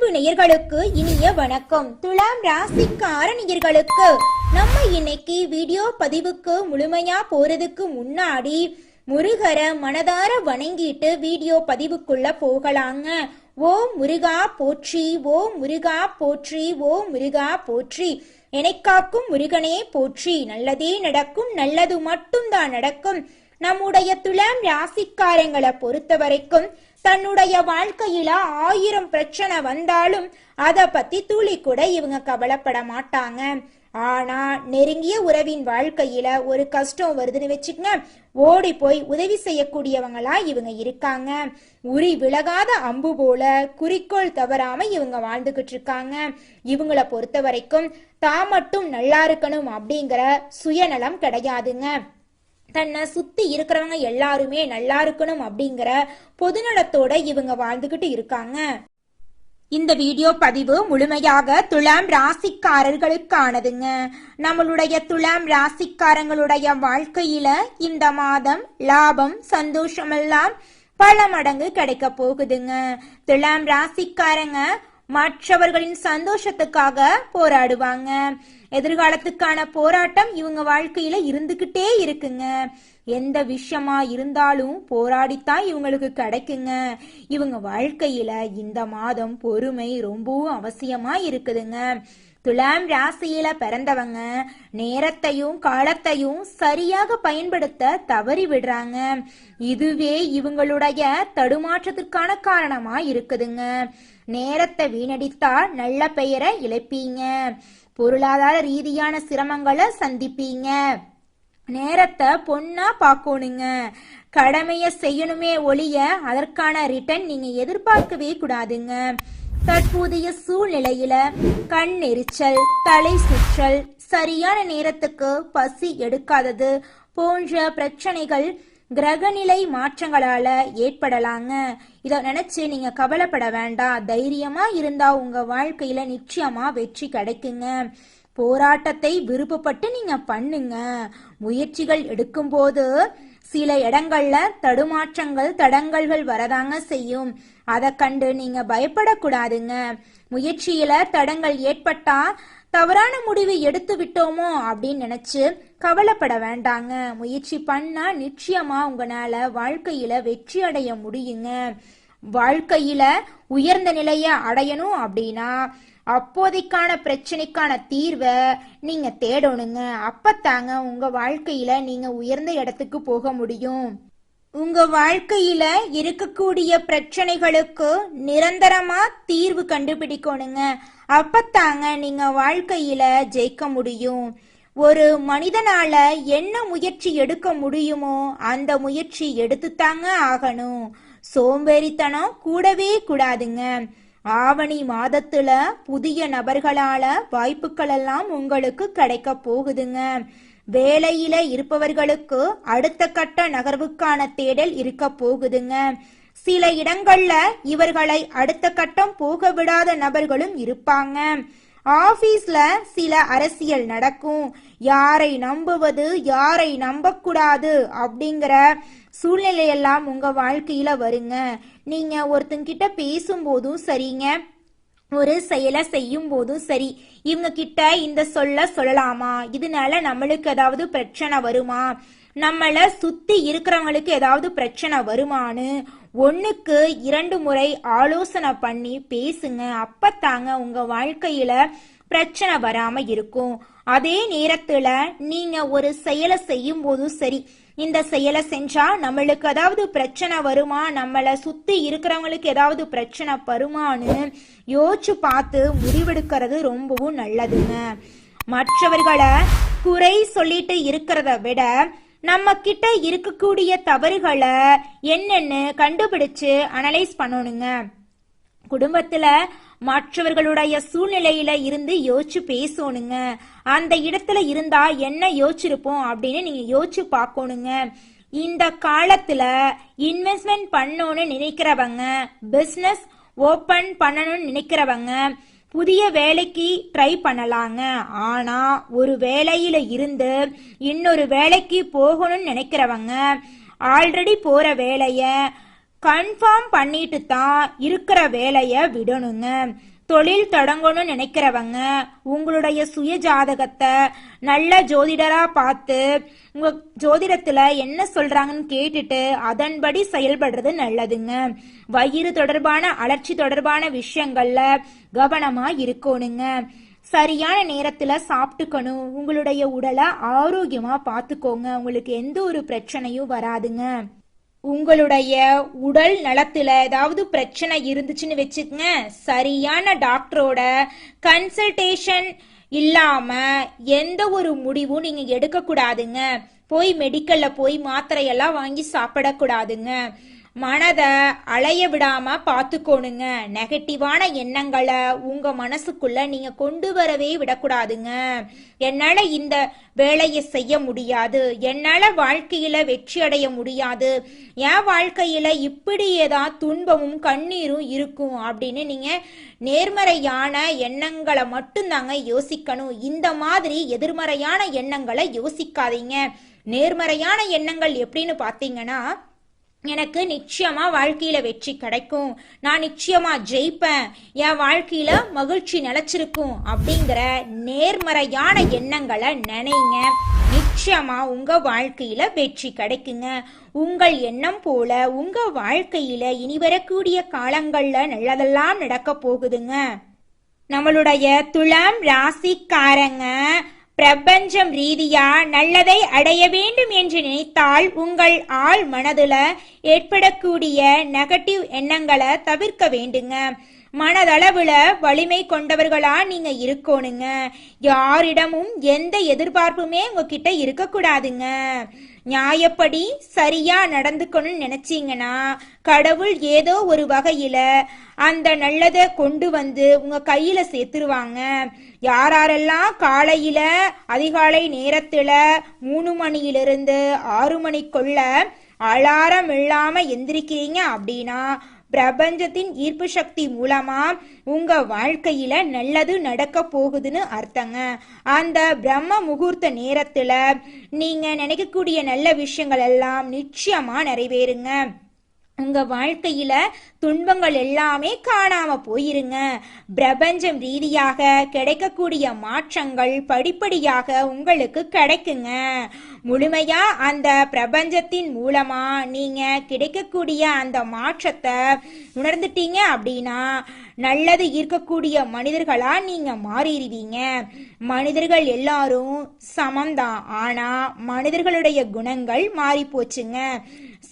அன்பு நேயர்களுக்கு இனிய வணக்கம். துலாம் ராசிக்கார நேயர்களுக்கு நம்ம இன்னைக்கு வீடியோ பதிவுக்கு முழுமையா போறதுக்கு முன்னாடி முருகரை மனதார வணங்கிட்டு வீடியோ பதிவுக்குள்ள போகலாங்க. ஓ முருகா போற்றி, ஓ முருகா போற்றி, ஓ முருகா போற்றி, எனக்காக்கும் முருகனே போற்றி. நல்லதே நடக்கும், நல்லது மட்டும்தான் நடக்கும். நம்முடைய துலாம் ராசிக்காரங்களை பொறுத்த வரைக்கும் தன்னுடைய வாழ்க்கையில 1000 பிரச்சனை வந்தாலும் அத பத்தி துளி கூட இவங்க கவலைப்பட மாட்டாங்க. ஆனா நெருங்கிய உறவின் வாழ்க்கையில ஒரு கஷ்டம் வருதுன்னு வச்சுக்கங்க, ஓடி போய் உதவி செய்யக்கூடியவங்களா இவங்க இருக்காங்க. உரி விலகாத அம்பு போல குறிக்கோள் தவறாம இவங்க வாழ்ந்துகிட்டு இருக்காங்க. இவங்கள பொறுத்த வரைக்கும் தான் மட்டும் நல்லா இருக்கணும் அப்படிங்கிற சுயநலம் கிடையாதுங்க. தன்னை சுத்தி இருக்கிறவங்க எல்லாருமே நல்லா இருக்கணும் அப்படிங்கிற பொதுநலத்தோட இவங்க வாழ்ந்துகிட்டு இருக்காங்க. இந்த வீடியோ பதிவு முழுமையாக துலாம் ராசிக்காரர்களுக்கானதுங்க. நம்மளுடைய துலாம் ராசிக்காரங்களுடைய வாழ்க்கையில இந்த மாதம் லாபம் சந்தோஷமெல்லாம் பல மடங்கு கிடைக்க போகுதுங்க. துலாம் ராசிக்காரங்க மற்றவர்களின் சந்தோஷத்துக்காக போராடுவாங்க. எதிர்காலத்துக்கான போராட்டம் இவங்க வாழ்க்கையில இருந்துகிட்டே இருக்குங்க. எந்த விஷயமா இருந்தாலும் போராடித்தான் இவங்களுக்கு கிடைக்குங்க. இவங்க வாழ்க்கையில இந்த மாதம் பொறுமை ரொம்பவும் அவசியமா இருக்குதுங்க. துலாம் ராசியில பிறந்தவங்க நேரத்தையும் காலத்தையும் சரியாக பயன்படுத்த தவறி விடுறாங்க. இதுவே இவங்களுடைய தடுமாற்றத்திற்கான காரணமா இருக்குதுங்க. நேரத்தை வீணடித்தா நல்ல பெயரை இழப்பீங்க. பொருளாதார ரீதியான சிரமங்களை சந்திப்பீங்க. நேரத்தை பொண்ணா பார்க்கணுங்க. கடமைய செய்யணுமே ஒழிய அதற்கான ரிட்டர்ன் நீங்க எதிர்பார்க்கவே கூடாதுங்க. தற்போதைய சூழ்நிலையில கண் எரிச்சல், தலை சுற்றல், சரியான நேரத்துக்கு பசி எடுக்காதது போன்ற பிரச்சனைகள் கிரகநிலை மாற்றங்களால ஏற்படலாங்க. இத நினைச்சு நீங்க கவலைப்பட வேண்டாம். தைரியமா இருந்தா உங்க வாழ்க்கையில நிச்சயமா வெற்றி கிடைக்குங்க. போராட்டத்தை விருப்பப்பட்டு நீங்க பண்ணுங்க. முயற்சிகள் எடுக்கும் போது சில இடங்கள்ல தடுமாற்றங்கள் தடங்கல்கள் வரதாங்க செய்யும். அதை கண்டு நீங்க பயப்படக்கூடாதுங்க. முயற்சியில தடங்கள் ஏற்பட்டா தவறான முடிவு எடுத்து விட்டோமோ அப்படின்னு நினைச்சு கவலைப்பட வேண்டாங்க. முயற்சி பண்ணா நிச்சயமா உங்களால வாழ்க்கையில வெற்றி அடைய முடியுங்க. வாழ்க்கையில உயர்ந்த நிலைய அடையணும் அப்படின்னா அப்போதைக்கான பிரச்சனைக்கான தீர்வை நீங்க தேடணுங்க. அப்பத்தாங்க உங்க வாழ்க்கையில நீங்க உயர்ந்த இடத்துக்கு போக முடியும். உங்க வாழ்க்கையில இருக்கக்கூடிய பிரச்சனைகளுக்கு நிரந்தரமா தீர்வு கண்டுபிடிக்கணுங்க. அப்பத்தாங்க நீங்க வாழ்க்கையில ஜெயிக்க முடியும். ஒரு மனிதனால என்ன முயற்சி எடுக்க முடியுமோ அந்த முயற்சி எடுத்துத்தாங்க ஆகணும். சோம்பேறித்தனம் கூடவே கூடாதுங்க. ஆவணி மாதத்துல புதிய நபர்களால வாய்ப்புகள் எல்லாம் உங்களுக்கு கிடைக்க போகுதுங்க. வேலையில இருப்பவர்களுக்கு அடுத்த கட்ட நகர்வுக்கான தேடல் இருக்க போகுதுங்க. சில இடங்கள்ல இவர்களை அடுத்த கட்டம் போக விடாத நபர்களும் இருப்பாங்க. ஆபீஸ்ல சில அரசியல் நடக்கும். யாரை நம்புவது யாரை நம்பக்கூடாது அப்படிங்கிற சூழ்நிலையெல்லாம் உங்க வாழ்க்கையில வருங்க. நீங்க ஒருத்தங்கிட்ட பேசும்போதும் சரிங்க, ஒரு செயலை செய்யும் போதும் சரி, இவங்க கிட்ட இந்த சொல்லலாமா, இதனால நம்மளுக்கு ஏதாவது பிரச்சனை வருமா, நம்மள சுத்தி இருக்கிறவங்களுக்கு ஏதாவது பிரச்சனை வருமானு 1க்கு 2 முறை ஆலோசனை பண்ணி பேசுங்க. அப்பத்தாங்க உங்க வாழ்க்கையில பிரச்சனை வராம இருக்கும். அதே நேரத்துல நீங்க ஒரு செயலை செய்யும் போதும் சரி, இந்த செயலை செஞ்சா நம்மளுக்கு ஏதாவது பிரச்சனை வருமா, நம்மளை சுத்தி இருக்கிறவங்களுக்கு ஏதாவது பிரச்சனை வருமானு யோசிச்சு பார்த்து முடிவெடுக்கிறது ரொம்பவும் நல்லதுங்க. மற்றவர்களை குறை சொல்லிட்டு இருக்கிறத விட நம்ம கிட்ட இருக்கக்கூடிய தவறுகளை என்னன்னு கண்டுபிடிச்சு அனலைஸ் பண்ணணுங்க. குடும்பத்துல மற்றவர்களுடைய சூழ்நிலையில இருந்து யோசிச்சு பேசணுங்க. அந்த இடத்துல இருந்தா என்ன யோசிச்சிருப்போம் அப்படின்னு நீங்க யோசிச்சு பார்க்கணுங்க. இந்த காலத்துல இன்வெஸ்ட்மெண்ட் பண்ணணும்னு நினைக்கிறவங்க, பிசினஸ் ஓபன் பண்ணணும்னு நினைக்கிறவங்க புதிய வேலைக்கு ட்ரை பண்ணலாங்க. ஆனா ஒரு வேலையில இருந்து இன்னொரு வேலைக்கு போகணும்னு நினைக்கிறவங்க ஆல்ரெடி போற வேலைய கன்ஃபார்ம் பண்ணிட்டு தான் இருக்கிற வேலைய விடணுங்க. தொழில் தொடங்கணும்னு நினைக்கிறவங்க உங்களுடைய சுய ஜாதகத்தை நல்ல ஜோதிடரா பார்த்து உங்க ஜோதிடத்துல என்ன சொல்றாங்கன்னு கேட்டுட்டு அதன்படி செயல்படுறது நல்லதுங்க. வயிறு தொடர்பான அலர்ச்சி தொடர்பான விஷயங்கள்ல கவனமா இருக்கணுங்க. சரியான நேரத்துல சாப்பிட்டுக்கணும். உங்களுடைய உடலை ஆரோக்கியமா பார்த்துக்கோங்க. உங்களுக்கு எந்த ஒரு பிரச்சனையும் வராதுங்க. உங்களுடைய உடல் நலத்துல ஏதாவது பிரச்சனை இருந்துச்சுன்னு வச்சுக்கங்க, சரியான டாக்டரோட கன்சல்டேஷன் இல்லாம எந்த ஒரு முடிவும் நீங்க எடுக்க கூடாதுங்க. போய் மெடிக்கல்ல போய் மாத்திரையெல்லாம் வாங்கி சாப்பிடக்கூடாதுங்க. மனதை அலைய விடாம பாத்துக்கோணுங்க. நெகட்டிவான எண்ணங்களை உங்க மனசுக்குள்ள நீங்க கொண்டு வரவே விடக்கூடாதுங்க. என்னால இந்த வேலையை செய்ய முடியாது, என்னால வாழ்க்கையில வெற்றி அடைய முடியாது, என் வாழ்க்கையில இப்படி ஏதாவது துன்பமும் கண்ணீரும் இருக்கும் அப்படின்னு நீங்க நேர்மறையான எண்ணங்களை மட்டும்தாங்க யோசிக்கணும். இந்த மாதிரி எதிர்மறையான எண்ணங்களை யோசிக்காதீங்க. நேர்மறையான எண்ணங்கள் எப்படின்னு பாத்தீங்கன்னா, எனக்கு நிச்சயமா வாழ்க்கையில வெற்றி கிடைக்கும், நான் நிச்சயமா ஜெயிப்பேன், என் வாழ்க்கையில மகிழ்ச்சி நிலைச்சிருக்கும் அப்படிங்கிற நேர்மறையான எண்ணங்களை நினைங்க. நிச்சயமா உங்க வாழ்க்கையில வெற்றி கிடைக்குங்க. உங்கள் எண்ணம் போல உங்க வாழ்க்கையில இனி வரக்கூடிய காலங்கள்ல நல்லதெல்லாம் நடக்க போகுதுங்க. நம்மளுடைய துலாம் ராசிக்காரங்க பிரபஞ்சம் ரீதியா நல்லதை அடைய வேண்டும் என்று நினைத்தால் உங்கள் ஆள் மனதுல ஏற்படக்கூடிய நெகட்டிவ் எண்ணங்களை தவிர்க்க வேண்டுங்க. மனதளவுல வலிமை கொண்டவர்களா நீங்க இருக்கணுங்க. யாரிடமும் எந்த எதிர்பார்ப்புமே உங்ககிட்ட இருக்கக்கூடாதுங்க. நியாயப்படி சரியா நடந்துக்கணும்னு நினைச்சீங்கன்னா கடவுள் ஏதோ ஒரு வகையில அந்த நல்லதை கொண்டு வந்து உங்க கையில சேர்த்துருவாங்க. யாரெல்லாம் காலையில அதிகாலை நேரத்துல 3 மணியிலிருந்து 6 மணிக்குள்ள அலாரம் இல்லாம எந்திரிக்கிறீங்க அப்படின்னா பிரபஞ்சத்தின் ஈர்ப்பு சக்தி மூலமா உங்க வாழ்க்கையில நல்லது நடக்க போகுதுன்னு அர்த்தங்க. அந்த பிரம்ம முகூர்த்த நேரத்துல நீங்க நினைக்கக்கூடிய நல்ல விஷயங்கள் எல்லாம் நிச்சயமா நிறைவேறுங்க. உங்க வாழ்க்கையில துன்பங்கள் எல்லாமே காணாம போயிருங்க. பிரபஞ்சம் ரீதியாக கிடைக்கக்கூடிய மாற்றங்கள் படிப்படியாக உங்களுக்கு கிடைக்குங்க. முழுமையா அந்த பிரபஞ்சத்தின் மூலமா நீங்க கிடைக்கக்கூடிய அந்த மாற்றத்தை உணர்ந்துட்டீங்க அப்படின்னா நல்லது ஈர்க்கக்கூடிய மனிதர்களா நீங்க மாறிடுவீங்க. மனிதர்கள் எல்லாரும் சமம்தான், ஆனா மனிதர்களுடைய குணங்கள் மாறி போச்சுங்க.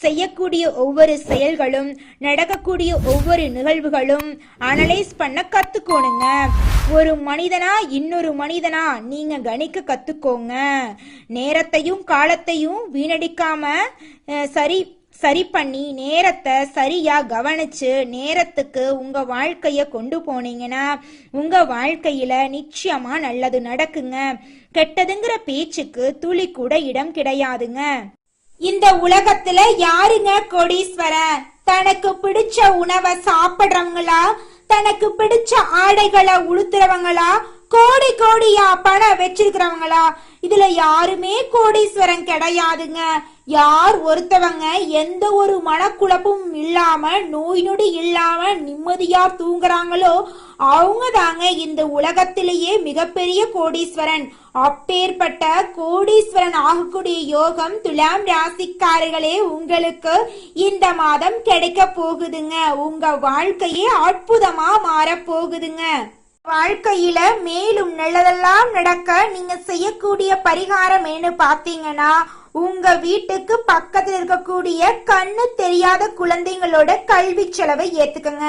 செய்யக்கூடிய ஒவ்வொரு செயல்களும் நடக்கக்கூடிய ஒவ்வொரு நிகழ்வுகளும் அனலைஸ் பண்ண கத்துக்கோணுங்க. ஒரு மனிதனா இன்னொரு மனிதனா நீங்க கணிக்க கத்துக்கோங்க. நேரத்தையும் காலத்தையும் வீணடிக்காம சரி பண்ணி நேரத்தை சரியா கவனிச்சு நேரத்துக்கு உங்க வாழ்க்கைய கொண்டு போனீங்கன்னா உங்க வாழ்க்கையில நிச்சயமா நல்லது நடக்குங்க. கெட்டதுங்கிற பேச்சுக்கு துளி கூட இடம் கிடையாதுங்க. இந்த உலகத்துல யாருங்க கோடீஸ்வரன்? தனக்கு பிடிச்ச உணவை சாப்பிடுறவங்களா, தனக்கு பிடிச்ச ஆடைகளை உடுத்துறவங்களா, கோடி கோடியா பணம் வச்சிருக்கிறவங்களா? இதுல யாருமே கோடீஸ்வரன் கிடையாதுங்க. யார் ஒருத்தவங்க எந்த ஒரு மனக்குழப்பமும் இல்லாம நோய் நொடி இல்லாம நிம்மதியா தூங்குறாங்களோ அவங்க தாங்க இந்த உலகத்திலேயே மிகப்பெரிய கோடீஸ்வரன். அப்பேற்பட்ட கோடீஸ்வரன் ஆகக்கூடிய யோகம் துலாம் ராசிக்காரர்களே உங்களுக்கு இந்த மாதம் கிடைக்க போகுதுங்க. உங்க வாழ்க்கையே அற்புதமா மாற போகுதுங்க. வாழ்க்கையில மேலும் நல்லதெல்லாம் நடக்க நீங்க செய்யக்கூடிய பரிகாரம் என்ன பாத்தீங்கன்னா, உங்க வீட்டுக்கு பக்கத்துல இருக்கக்கூடிய கண்ணு தெரியாத குழந்தைங்களோட கல்வி செலவை ஏத்துக்கங்க.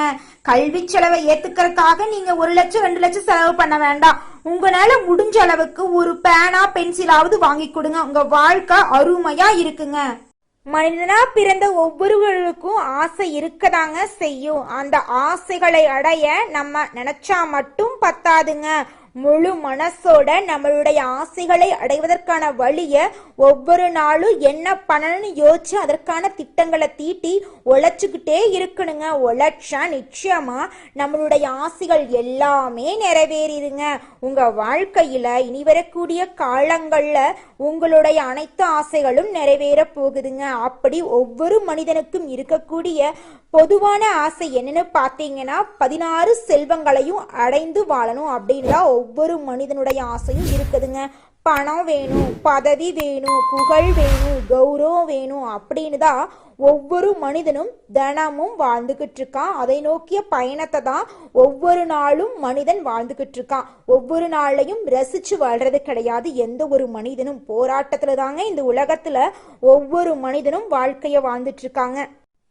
கல்வி செலவை ஏத்துக்கிறதுக்காக நீங்க 1 லட்சம் 2 லட்சம் செலவு பண்ண வேண்டாம். உங்களால முடிஞ்ச அளவுக்கு ஒரு பேனா பென்சிலாவது வாங்கி கொடுங்க. உங்க வாழ்க்கை அருமையா இருக்குங்க. மனிதனா பிறந்த ஒவ்வொருவருக்கும் ஆசை இருக்கதாங்க செய்யும். அந்த ஆசைகளை அடைய நம்ம நினைச்சா மட்டும் பத்தாதுங்க. முழு மனசோட நம்மளுடைய ஆசைகளை அடைவதற்கான வழிய ஒவ்வொரு நாளும் என்ன பண்ணணும்னு யோசிச்சு அதற்கான திட்டங்களை தீட்டி உழைச்சுக்கிட்டே இருக்கணுங்க. உழைச்சா நிச்சயமா நம்மளுடைய ஆசைகள் எல்லாமே நிறைவேறிடுங்க. உங்க வாழ்க்கையில இனி வரக்கூடிய காலங்கள்ல உங்களுடைய அனைத்து ஆசைகளும் நிறைவேற போகுதுங்க. அப்படி ஒவ்வொரு மனிதனுக்கும் இருக்கக்கூடிய பொதுவான ஆசை என்னன்னு பார்த்தீங்கன்னா 16 செல்வங்களையும் அடைந்து வாழணும் அப்படின்னு ஒவ்வொரு மனிதனுடைய ஆசையும் இருக்குதுங்க. பணம் வேணும், பதவி வேணும், புகழ் வேணும், கௌரவம் வேணும் அப்படின்னு தான் ஒவ்வொரு மனிதனும் தினமும் வாழ்ந்துகிட்டு இருக்கான். அதை நோக்கிய பயணத்தை தான் ஒவ்வொரு நாளும் மனிதன் வாழ்ந்துகிட்டு இருக்கான். ஒவ்வொரு நாளையும் ரசிச்சு வாழ்றது கிடையாது. எந்த ஒரு மனிதனும் போராட்டத்துல தாங்க இந்த உலகத்துல ஒவ்வொரு மனிதனும் வாழ்க்கைய வாழ்ந்துட்டு இருக்காங்க.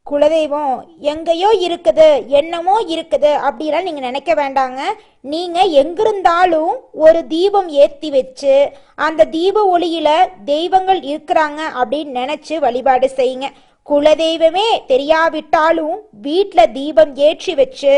குலதெய்வம் எங்கேயோ இருக்குது, என்னமோ இருக்குது அப்படிலாம் நீங்க நினைக்க வேண்டாங்க. நீங்க எங்கிருந்தாலும் ஒரு தீபம் ஏற்றி வச்சு அந்த தீப ஒளியில தெய்வங்கள் இருக்கிறாங்க அப்படின்னு நினைச்சு வழிபாடு செய்யுங்க. குலதெய்வமே தெரியாவிட்டாலும் வீட்டில் தீபம் ஏற்றி வச்சு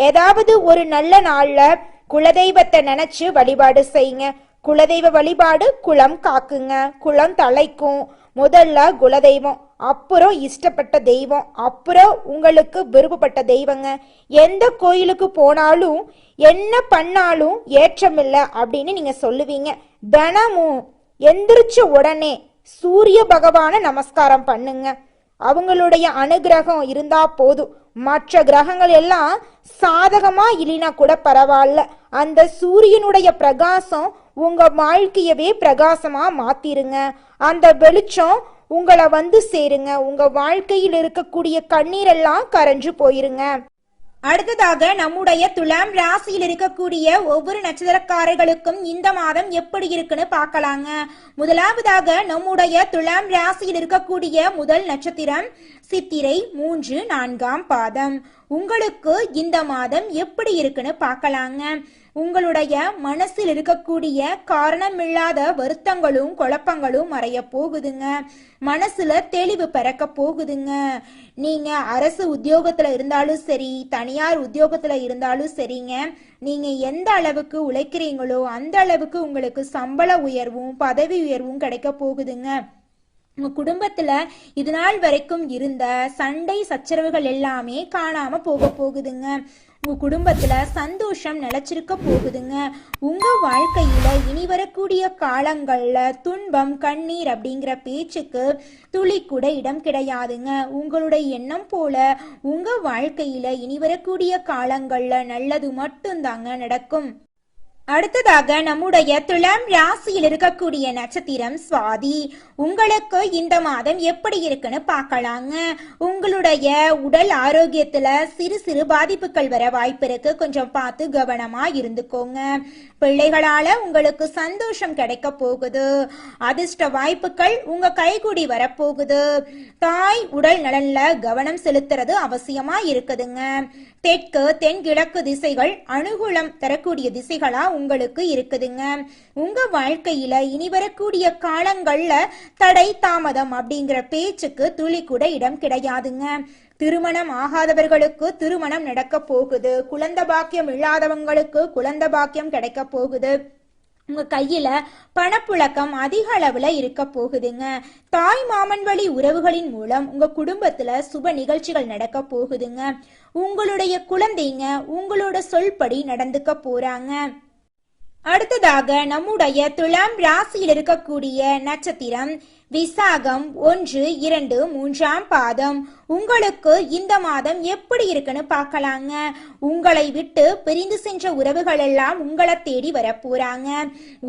ஏதாவது ஒரு நல்ல நாள்ல குலதெய்வத்தை நினைச்சு வழிபாடு செய்யுங்க. குலதெய்வ வழிபாடு குலம் காக்குங்க, குலம் தலைக்கும். முதல்ல குலதெய்வம், அப்புறம் இஷ்டப்பட்ட தெய்வம், அப்புறம் உங்களுக்கு விருப்பப்பட்ட தெய்வங்க. எந்த கோயிலுக்கு போனாலும் என்ன பண்ணாலும் ஏற்றமில்லை அப்படின்னு நீங்க சொல்லுவீங்க. தினமும் எந்திரிச்ச உடனே சூரிய பகவான நமஸ்காரம் பண்ணுங்க. அவங்களுடைய அனுகிரகம் இருந்தா போதும். மற்ற கிரகங்கள் எல்லாம் சாதகமா இல்லைனா கூட பரவாயில்ல, அந்த சூரியனுடைய பிரகாசம் உங்க வாழ்க்கையவே பிரகாசமா மாத்திருங்க. அந்த வெளிச்சம் உங்களை வந்து சேருங்க. உங்க வாழ்க்கையில் இருக்கக்கூடிய கண்ணீரெல்லாம் கரைஞ்சு போயிருங்க. அடுத்ததாக நம்முடைய துலாம் ராசியில் இருக்கக்கூடிய ஒவ்வொரு நட்சத்திரக்காரர்களுக்கும் இந்த மாதம் எப்படி இருக்குன்னு பார்க்கலாங்க. முதலாவதாக நம்முடைய துலாம் ராசியில் இருக்கக்கூடிய முதல் நட்சத்திரம் சித்திரை 3, 4ஆம் பாதம். உங்களுக்கு இந்த மாதம் எப்படி இருக்குன்னு பார்க்கலாங்க. உங்களுடைய மனசில் இருக்கக்கூடிய காரணமில்லாத வருத்தங்களும் குழப்பங்களும் மறைய போகுதுங்க. மனசுல தெளிவு பிறக்க போகுதுங்க. நீங்க அரசு உத்தியோகத்துல இருந்தாலும் சரி, தனியார் உத்தியோகத்துல இருந்தாலும் சரிங்க, நீங்க எந்த அளவுக்கு உழைக்கிறீங்களோ அந்த அளவுக்கு உங்களுக்கு சம்பள உயர்வும் பதவி உயர்வும் கிடைக்க போகுதுங்க. உங்க குடும்பத்துல இது நாள் வரைக்கும் இருந்த சண்டை சச்சரவுகள் எல்லாமே காணாம போகுதுங்க. உங்க குடும்பத்துல சந்தோஷம் நிலைச்சிருக்க போகுதுங்க. உங்க வாழ்க்கையில இனி வரக்கூடிய காலங்கள்ல துன்பம் கண்ணீர் அப்படிங்கிற பேச்சுக்கு துளி கூட இடம் கிடையாதுங்க. உங்களுடைய எண்ணம் போல உங்க வாழ்க்கையில இனி வரக்கூடிய காலங்கள்ல நல்லது மட்டும்தாங்க நடக்கும். அடுத்ததாக நம்முடைய துலாம் ராசியில் இருக்கக்கூடிய நட்சத்திரம் சுவாதி. உங்களுக்கு இந்த மாதம் எப்படி இருக்குன்னு பார்க்கலாங்க. உங்களுடைய உடல் ஆரோக்கியத்துல சிறு சிறு பாதிப்புகள் வர வாய்ப்பு இருக்கு. கொஞ்சம் பார்த்து கவனமா இருந்துக்கோங்க. பிள்ளைகளால உங்களுக்கு சந்தோஷம் கிடைக்க போகுது. அதிர்ஷ்ட வாய்ப்புகள் உங்க கைகூடி வரப்போகுது. தாய் உடல் நலன்ல கவனம் செலுத்துறது அவசியமா இருக்குதுங்க. தெற்கு தென்கிழக்கு திசைகள் அனுகூலம் தரக்கூடிய திசைகளா உங்களுக்கு இருக்குதுங்க. உங்க வாழ்க்கையில இனி வரக்கூடிய காலங்கள்ல தடை தாமதம் அப்படிங்கிற பேச்சுக்கு துளி கூட இடம் கிடையாதுங்க. திருமணம் ஆகாதவர்களுக்கு திருமணம் நடக்க போகுது. குழந்தை பாக்கியம் இல்லாதவங்களுக்கு குழந்தை பாக்கியம் கிடைக்க போகுது. உங்க கையில பணப்புழக்கம் அதிக அளவுல இருக்க போகுதுங்க. தாய் மாமன் வழி உறவுகளின் மூலம் உங்க குடும்பத்துல சுப நிகழ்ச்சிகள் நடக்க போகுதுங்க. உங்களுடைய குழந்தைங்க உங்களோட சொல்படி நடந்துக்க போறாங்க. அடுத்ததாக நம்முடைய துலாம் ராசியில் இருக்கக்கூடிய நட்சத்திரம் விசாகம் 1, 2, 3ஆம் பாதம். உங்களுக்கு இந்த மாதம் எப்படி இருக்குன்னு பார்க்கலாங்க. உங்களை விட்டு பிரிந்து சென்ற உறவுகள் எல்லாம் உங்களை தேடி வர போறாங்க.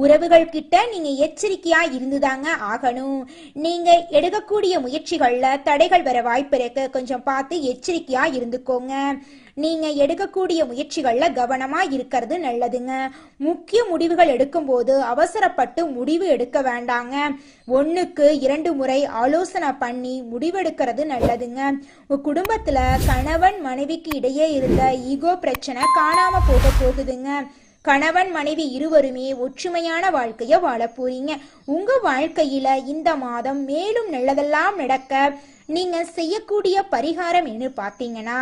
உறவுகள் கிட்ட நீங்க எச்சரிக்கையா இருந்துதாங்க ஆகணும். நீங்க எடுக்கக்கூடிய முயற்சிகள்ல தடைகள் வர வாய்ப்பு இருக்கு. கொஞ்சம் பார்த்து எச்சரிக்கையா இருந்துக்கோங்க. நீங்க எடுக்கக்கூடிய முயற்சிகள்ல கவனமா இருக்கிறது நல்லதுங்க. முக்கிய முடிவுகள் எடுக்கும் போது அவசரப்பட்டு முடிவு எடுக்க வேண்டாங்க. 1க்கு 2 முறை ஆலோசனை பண்ணி முடிவெடுக்கிறது நல்லதுங்க. உங்க குடும்பத்துல கணவன் மனைவிக்கு இடையே இருந்த ஈகோ பிரச்சனை காணாம போகுதுங்க. கணவன் மனைவி இருவருமே ஒற்றுமையான வாழ்க்கைய வாழ போறீங்க. உங்க வாழ்க்கையில இந்த மாதம் மேலும் நல்லதெல்லாம் நடக்க நீங்க செய்யக்கூடிய பரிகாரம் என்ன பார்த்தீங்கன்னா,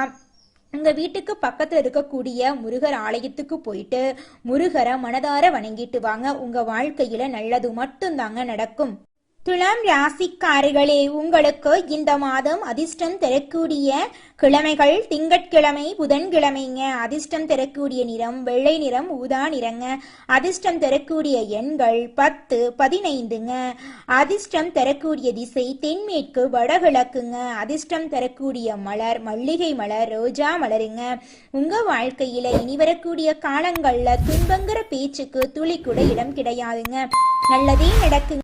உங்க வீட்டுக்கு பக்கத்துல இருக்கக்கூடிய முருகர் ஆலயத்துக்கு போயிட்டு முருகரை மனதார வணங்கிட்டு வாங்க. உங்க வாழ்க்கையில நல்லது மட்டும்தாங்க நடக்கும். துலாம் ராசிக்காரர்களே, உங்களுக்கு இந்த மாதம் அதிர்ஷ்டம் தரக்கூடிய கிழமைகள் திங்கட்கிழமை, புதன்கிழமைங்க. அதிர்ஷ்டம் தரக்கூடிய நிறம் வெள்ளை நிறம், ஊதா நிறங்க. அதிர்ஷ்டம் தரக்கூடிய எண்கள் 10, 15ங்க. அதிர்ஷ்டம் தரக்கூடிய திசை தென்மேற்கு வடகிழக்குங்க. அதிர்ஷ்டம் தரக்கூடிய மலர் மல்லிகை மலர், ரோஜா மலருங்க. உங்க வாழ்க்கையில இனி வரக்கூடிய காலங்கள்ல துன்பங்கிற பேச்சுக்கு துளி கூட இடம் கிடையாதுங்க. நல்லதே நடக்குங்க.